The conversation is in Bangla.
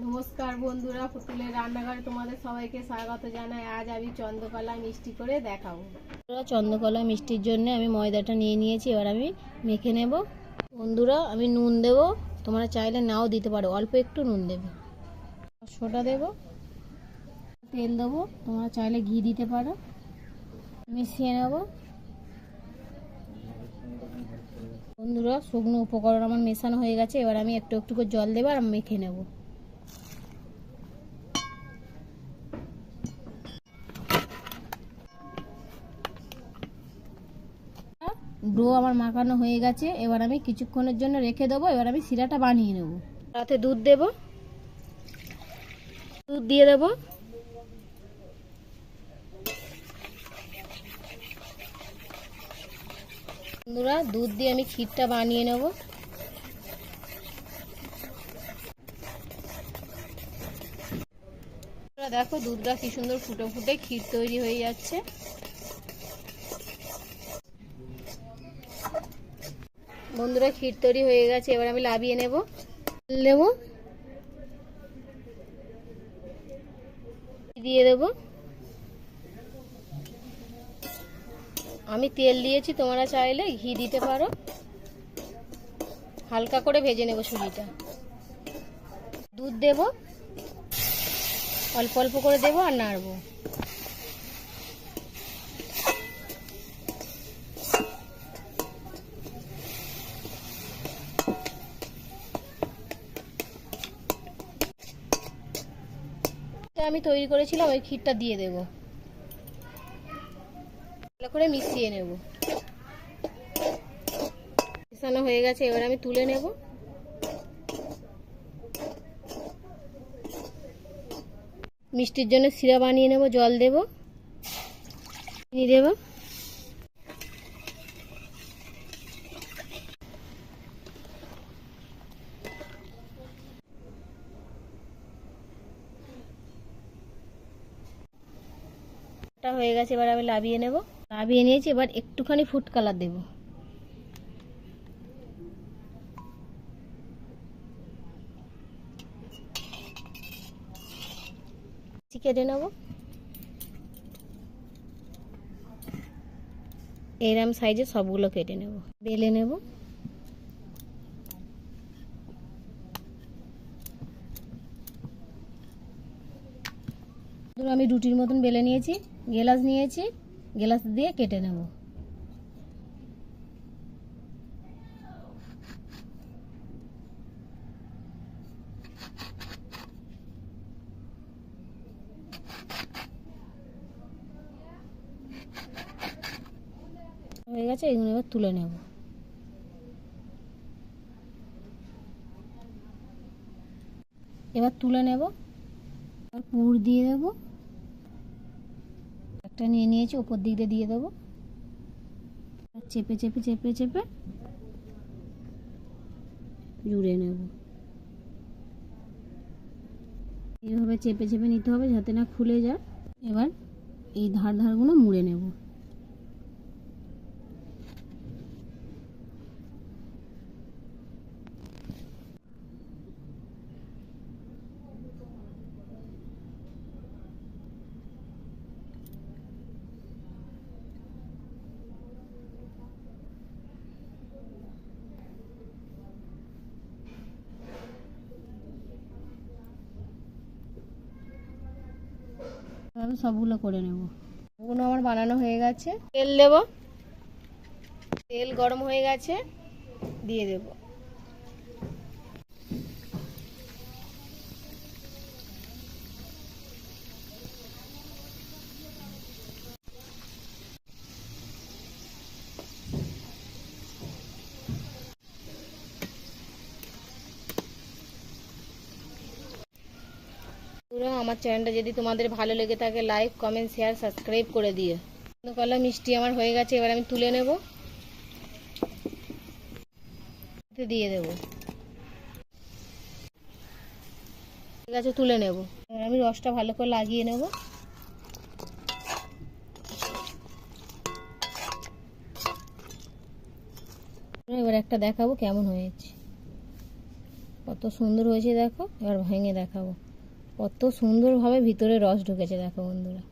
নমস্কার বন্ধুরা, পুতুলের রান্নাঘরে তোমাদের সবাইকে স্বাগত জানাই। আজ আমি চন্দ্রকলা মিষ্টি করে দেখাবো। চন্দ্রকলা মিষ্টির জন্য আমি ময়দাটা নিয়ে নিয়েছি, এবার আমি মেখে নেব। বন্ধুরা, আমি নুন দেব, তোমরা চাইলে নাও দিতে পারো, অল্প একটু নুন দেবে। সোডা দেব, তেল দেবো, তোমরা চাইলে ঘি দিতে পারো। মিশিয়ে নেব। বন্ধুরা, শুকনো উপকরণ আমার মেশানো হয়ে গেছে, এবার আমি একটু একটু করে জল দেবো আর মেখে নেব। ডো আমার মাখানো হয়ে গেছে, এবার আমি কিছুক্ষণের জন্য রেখে দেবো। এবার আমি শিরাটা বানিয়ে নেব। তাতে দুধ দেব, দুধ দিয়ে দেব। বন্ধুরা, দুধ দিয়ে আমি ক্ষীরটা বানিয়ে নেব। দেখো দুধটা কি সুন্দর ফুটে ফুটে ক্ষীর তৈরি হয়ে যাচ্ছে। বন্ধুরা, ক্ষীর তৈরি হয়ে গেছে, এবার আমি লাভিয়ে নেব। নেব, দিয়ে দেব। আমি তেল দিয়েছি, তোমরা চাইলে ঘি দিতে পারো। হালকা করে ভেজে নেব সুজিটা। দুধ দেব, অল্প অল্প করে দেবো আর নাড়বো। আমি তৈরি করেছিলাম, ওই ক্ষীরটা দিয়ে দেব, ভালো করে মিশিয়ে নেব। মিশানো হয়ে গেছে, এবার আমি তুলে নেব। মিষ্টির জন্য শিরা বানিয়ে নেব। জল দেব, চিনি দেব। হয়ে গেছে, এবার আমি লাভিয়ে নেব। লাভিয়ে নিয়েছি, এবার একটুখানি ফুড কালার দেব। কেটে নেব। এরম সাইজে সবগুলো কেটে নেব, বেলে নেব। আমি রুটির মতন বেলে নিয়েছি, গ্লাস নিয়েছি, গ্লাস দিয়ে কেটে নেব। হয়ে গেছে, এগুলো এবার তুলে নেব। এবার তুলে নেব, পুর দিয়ে দেব। একটা নিয়ে নিয়েছি, উপর দিক দিয়ে দেবো। চেপে চেপে চেপে চেপে জুড়ে নেব। এইভাবে চেপে চেপে নিতে হবে যাতে না খুলে যায়। এবার এই ধারগুলো মুড়ে নেব। আমি সবগুলো করে নেব। ওগুলো আমার বানানো হয়ে গেছে। তেল দেব, তেল গরম হয়ে গেছে, দিয়ে দেব। আমার চ্যানেলটা যদি তোমাদের ভালো লেগে থাকে, লাইক কমেন্ট শেয়ার সাবস্ক্রাইব করে দিও। কলা মিষ্টি আমার হয়ে গেছে, এবার আমি তুলে নেব, দিয়ে দেব। ঠিক আছে, তুলে নেব। এবার আমি রসটা ভালো করে লাগিয়ে নেব। এবার একটা দেখাবো কেমন হয়েছে। কত সুন্দর হয়েছে দেখো। এবার ভেঙে দেখাবো কত সুন্দরভাবে ভিতরে রস ঢুকেছে দেখো বন্ধুরা।